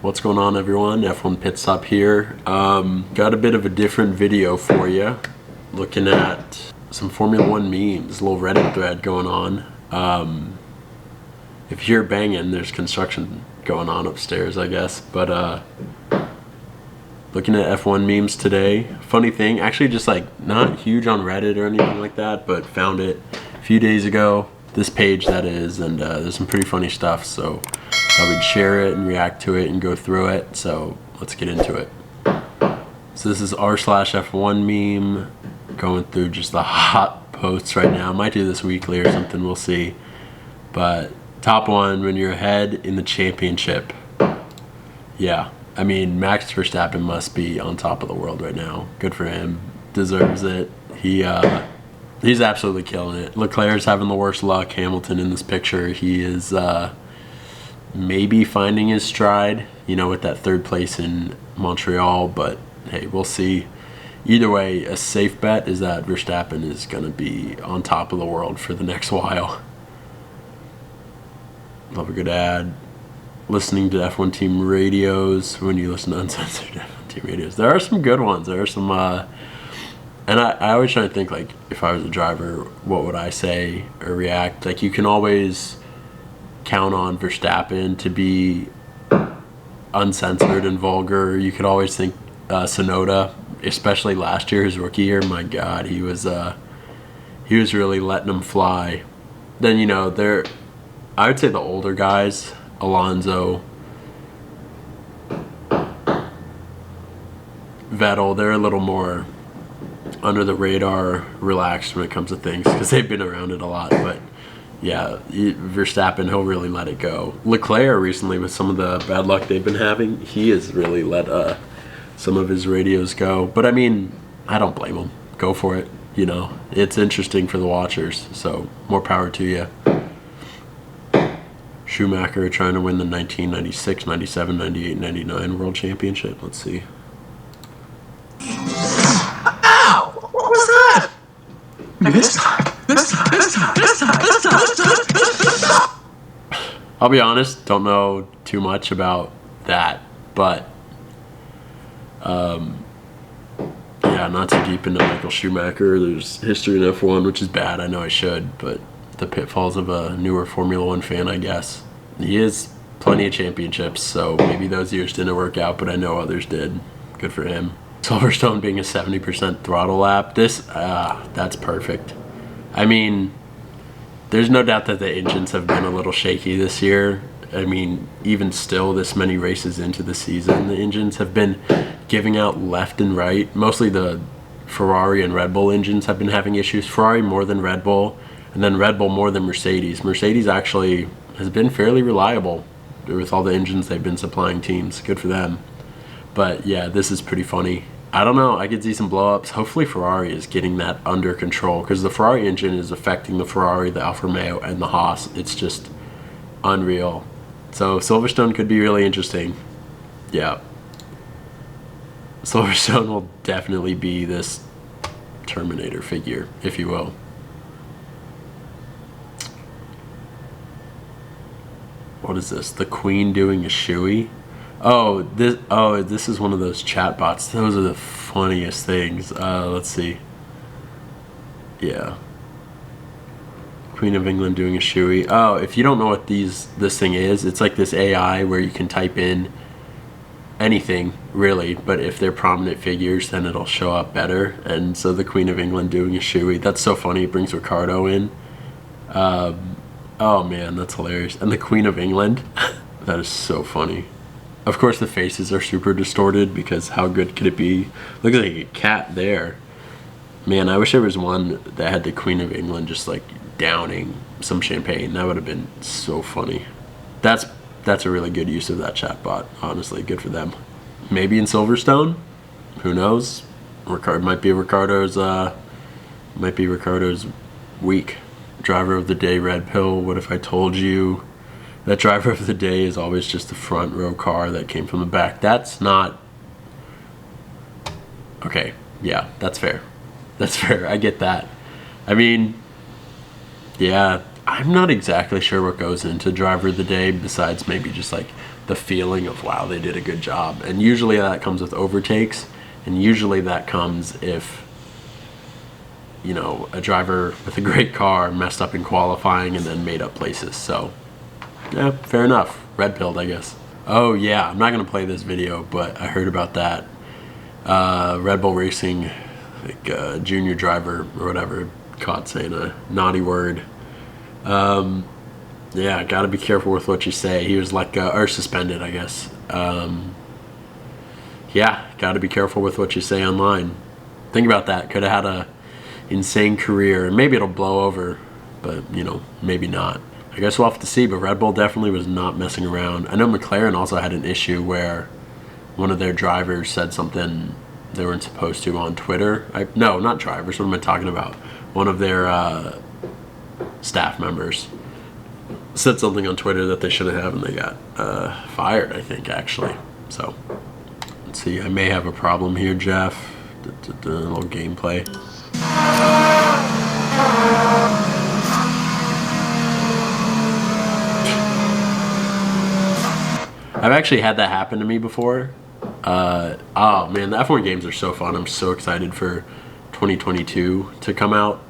What's going on, everyone? F1 Pit Stop here. Got a bit of a different video for you, looking at some Formula One memes, a little Reddit thread going on. If you hear banging, there's construction going on upstairs, I guess. But looking at F1 memes today. Funny thing, actually just like not huge on Reddit or anything like that, but found it a few days ago. This page, that is, and there's some pretty funny stuff, so I would share it and react to it and go through it. So let's get into it. So this is r/F1 meme, going through just the hot posts right now. Might do this weekly or something, we'll see. But top one, when you're ahead in the championship. Yeah, I mean, Max Verstappen must be on top of the world right now. Good for him, deserves it. He's absolutely killing it. Leclerc's having the worst luck. Hamilton in this picture, he is maybe finding his stride, with that third place in Montreal, but hey, we'll see. Either way, a safe bet is that Verstappen is going to be on top of the world for the next while. Love a good ad. Listening to F1 team radios, when you listen to uncensored F1 team radios. There are some good ones. There are some, and I always try to think, like, if I was a driver, what would I say or react? Like, you can always count on Verstappen to be uncensored and vulgar. You could always think Tsunoda, especially last year, his rookie year. My God, he was really letting them fly. Then I would say the older guys, Alonso, Vettel, they're a little more under the radar, relaxed when it comes to things because they've been around it a lot. But yeah, Verstappen, he'll really let it go. Leclerc recently, with some of the bad luck they've been having, he has really let some of his radios go. But I mean, I don't blame him. Go for it. It's interesting for the watchers. So more power to you. Schumacher trying to win the 1996, 97, 98, 99 World Championship. Let's see. Ow! What was that? This time. I'll be honest, don't know too much about that, but yeah, not too deep into Michael Schumacher. There's history in F1, which is bad. I know I should, but the pitfalls of a newer Formula One fan, I guess. He has plenty of championships, so maybe those years didn't work out, but I know others did. Good for him. Silverstone being a 70% throttle lap, that's perfect. I mean, there's no doubt that the engines have been a little shaky this year. I mean, even still, this many races into the season, the engines have been giving out left and right. Mostly the Ferrari and Red Bull engines have been having issues. Ferrari more than Red Bull, and then Red Bull more than Mercedes. Mercedes actually has been fairly reliable with all the engines they've been supplying teams. Good for them. But yeah, this is pretty funny. I don't know, I could see some blow-ups. Hopefully Ferrari is getting that under control, because the Ferrari engine is affecting the Ferrari, the Alfa Romeo, and the Haas. It's just unreal. So Silverstone could be really interesting. Yeah. Silverstone will definitely be this Terminator figure, if you will. What is this? The Queen doing a shoey? Oh, this is one of those chat bots. Those are the funniest things. Let's see. Yeah. Queen of England doing a shoey. Oh, if you don't know what this thing is, it's like this AI where you can type in anything, really, but if they're prominent figures, then it'll show up better. And so the Queen of England doing a shoey. That's so funny. It brings Ricardo in. Oh man, that's hilarious. And the Queen of England. That is so funny. Of course, the faces are super distorted because how good could it be? Looks like a cat there. Man, I wish there was one that had the Queen of England just like downing some champagne. That would have been so funny. That's a really good use of that chatbot. Honestly, good for them. Maybe in Silverstone. Who knows? Might be Ricardo's week. Driver of the day, Red Pill. What if I told you that driver of the day is always just the front row car that came from the back? That's not... Okay, yeah, that's fair. That's fair, I get that. I mean, yeah, I'm not exactly sure what goes into driver of the day besides maybe just like the feeling of, wow, they did a good job. And usually that comes with overtakes, and usually that comes if, you know, a driver with a great car messed up in qualifying and then made up places. So yeah, fair enough. Red pilled, I guess. Oh yeah, I'm not gonna play this video, but I heard about that. Red Bull Racing, like junior driver or whatever, caught saying a naughty word. Yeah, gotta be careful with what you say. He was like, or suspended, I guess. Yeah, gotta be careful with what you say online. Think about that. Could have had a insane career, and maybe it'll blow over, but you know, maybe not. I guess we'll have to see, but Red Bull definitely was not messing around. I know McLaren also had an issue where one of their drivers said something they weren't supposed to on Twitter. No, not drivers, what am I talking about? One of their staff members said something on Twitter that they shouldn't have, and they got fired, I think, actually. So, let's see, I may have a problem here, Jeff. A little gameplay. I've actually had that happen to me before. Oh man, the F1 games are so fun. I'm so excited for 2022 to come out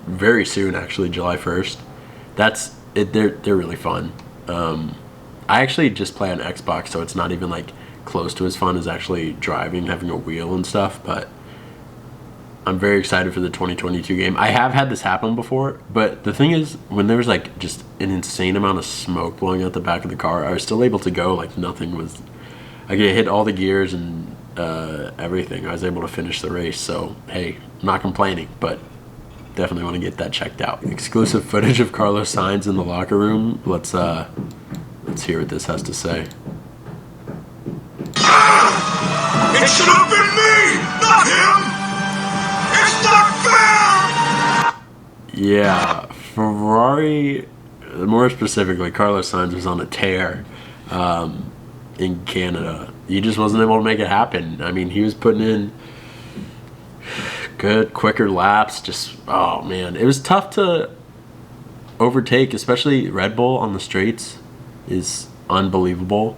very soon, actually, July 1st. That's it. They're really fun. I actually just play on Xbox, so it's not even like close to as fun as actually driving, having a wheel and stuff, but I'm very excited for the 2022 game. I have had this happen before, but the thing is, when there was like just an insane amount of smoke blowing out the back of the car, I was still able to go like nothing was. I could hit all the gears and everything. I was able to finish the race, so hey, I'm not complaining, but definitely want to get that checked out. Exclusive footage of Carlos Sainz in the locker room. Let's hear what this has to say. It should have been me, not him! It's not fair! Yeah, Ferrari, more specifically, Carlos Sainz was on a tear in Canada. He just wasn't able to make it happen. I mean, he was putting in good, quicker laps. Just, oh man, it was tough to overtake, especially Red Bull on the straights is unbelievable.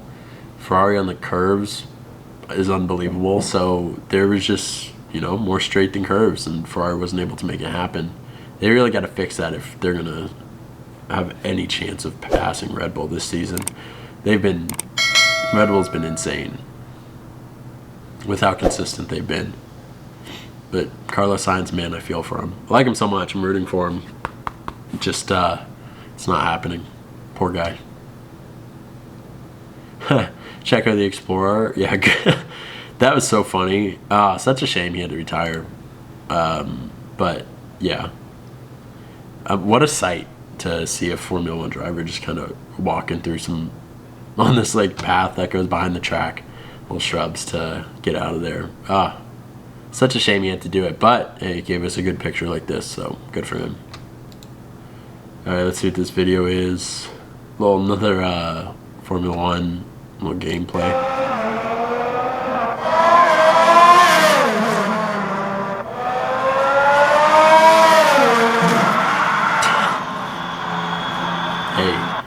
Ferrari on the curves is unbelievable. So there was just, you know, more straight than curves, and Ferrari wasn't able to make it happen. They really got to fix that if they're going to have any chance of passing Red Bull this season. Red Bull's been insane with how consistent they've been. But Carlos Sainz, man, I feel for him. I like him so much. I'm rooting for him. Just, it's not happening. Poor guy. Checo the Explorer. Yeah, that was so funny. Such a shame he had to retire. But, yeah. What a sight to see a Formula One driver just kind of walking through on this like path that goes behind the track. Little shrubs to get out of there. Such a shame he had to do it, but hey, he gave us a good picture like this, so good for him. Alright, let's see what this video is. Well, another Formula One little gameplay. Hey,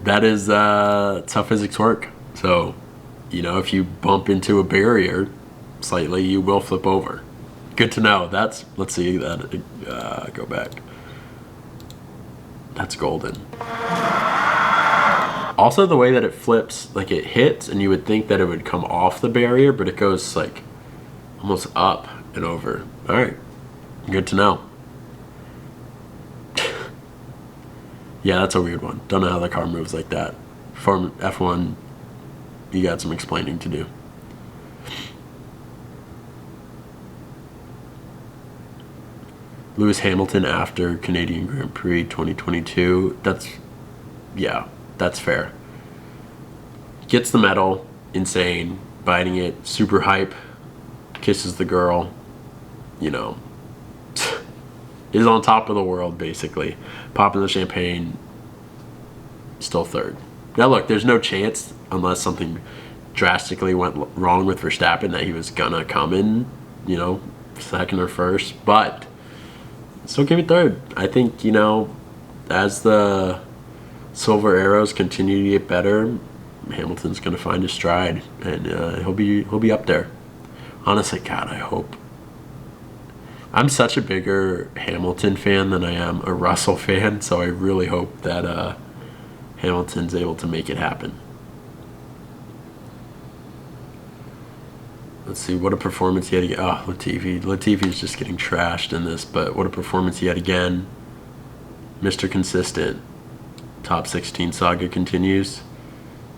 that is that's how physics work. So, you know, if you bump into a barrier slightly, you will flip over. Good to know. Let's see that. Go back. That's golden. Also, the way that it flips, like it hits, and you would think that it would come off the barrier, but it goes like almost up and over. All right, good to know. Yeah, that's a weird one. Don't know how the car moves like that. For F1, you got some explaining to do. Lewis Hamilton after Canadian Grand Prix 2022. That's fair. Gets the medal, insane, biting it, super hype, kisses the girl, you know, is on top of the world basically, popping the champagne, still third. Now look, there's no chance, unless something drastically went wrong with Verstappen, that he was gonna come in, you know, second or first, but still give it third. I think, you know, as the silver arrows continue to get better, Hamilton's going to find his stride, and he'll be up there. Honestly, God, I hope. I'm such a bigger Hamilton fan than I am a Russell fan, so I really hope that Hamilton's able to make it happen. Let's see, what a performance yet again. Oh, Latifi. Latifi's just getting trashed in this, but what a performance yet again. Mr. Consistent. Top 16 saga continues.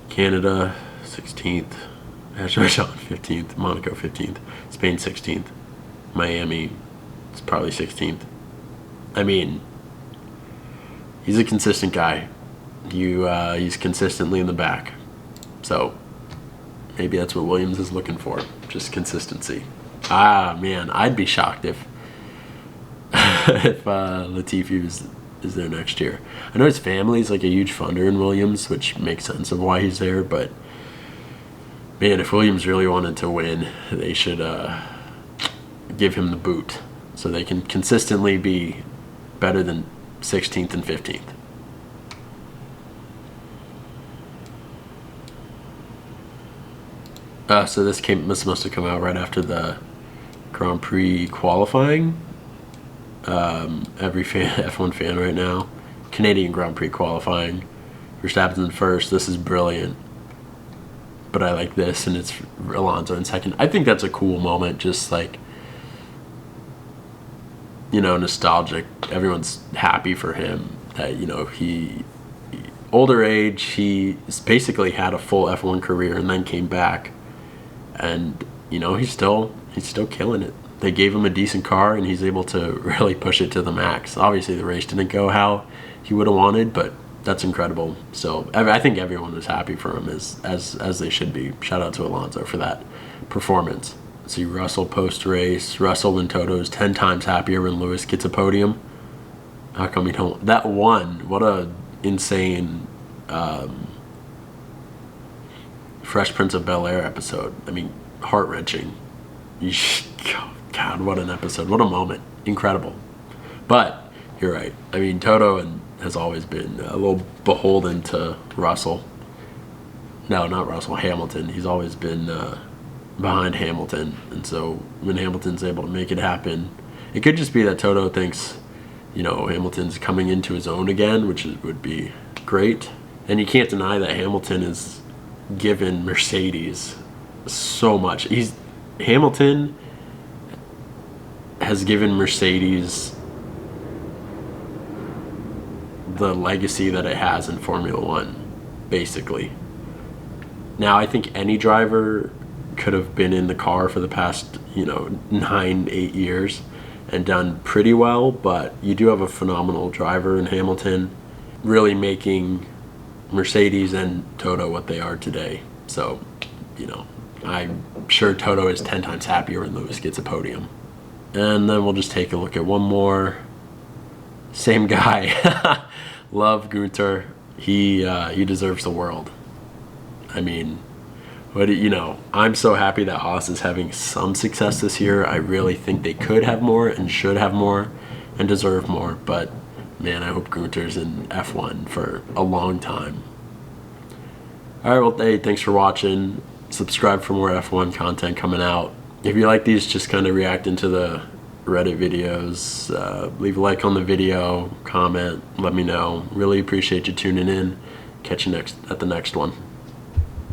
Canada, 16th. Azerbaijan, 15th. Monaco, 15th. Spain, 16th. Miami, it's probably 16th. I mean, he's a consistent guy. He's consistently in the back. So, maybe that's what Williams is looking for. Just consistency. Man, I'd be shocked if Latifi is there next year. I know his family's like a huge funder in Williams, which makes sense of why he's there, but man, if Williams really wanted to win, they should give him the boot so they can consistently be better than 16th and 15th. So this must have come out right after the Grand Prix qualifying. Every F1 fan right now, Canadian Grand Prix qualifying. Verstappen's in first. This is brilliant. But I like this, and it's Alonso in second. I think that's a cool moment, just like, nostalgic. Everyone's happy for him that, he older age, he basically had a full F1 career and then came back. And, he's still killing it. They gave him a decent car, and he's able to really push it to the max. Obviously, the race didn't go how he would have wanted, but that's incredible. So I think everyone was happy for him, as they should be. Shout out to Alonso for that performance. See Russell post-race. Russell, when Toto is 10 times happier when Lewis gets a podium. How come he don't? That one, what a insane Fresh Prince of Bel-Air episode. I mean, heart-wrenching. God, what an episode. What a moment. Incredible. But you're right. I mean, Toto has always been a little beholden to Russell. No, not Russell, Hamilton. He's always been behind Hamilton. And so when Hamilton's able to make it happen, it could just be that Toto thinks, Hamilton's coming into his own again, which would be great. And you can't deny that Hamilton is given Mercedes so much. Hamilton has given Mercedes the legacy that it has in Formula One, basically. Now, I think any driver could have been in the car for the past, 9-8 years and done pretty well, but you do have a phenomenal driver in Hamilton, really making Mercedes and Toto what they are today. So, I'm sure Toto is 10 times happier when Lewis gets a podium. And then we'll just take a look at one more. Same guy. Love Gunther. He deserves the world. I mean, I'm so happy that Haas is having some success this year. I really think they could have more and should have more and deserve more. But, man, I hope Gunther's in F1 for a long time. All right, well, hey, thanks for watching. Subscribe for more F1 content coming out. If you like these, just kind of reacting to the Reddit videos, leave a like on the video, comment, let me know. Really appreciate you tuning in. Catch you at the next one.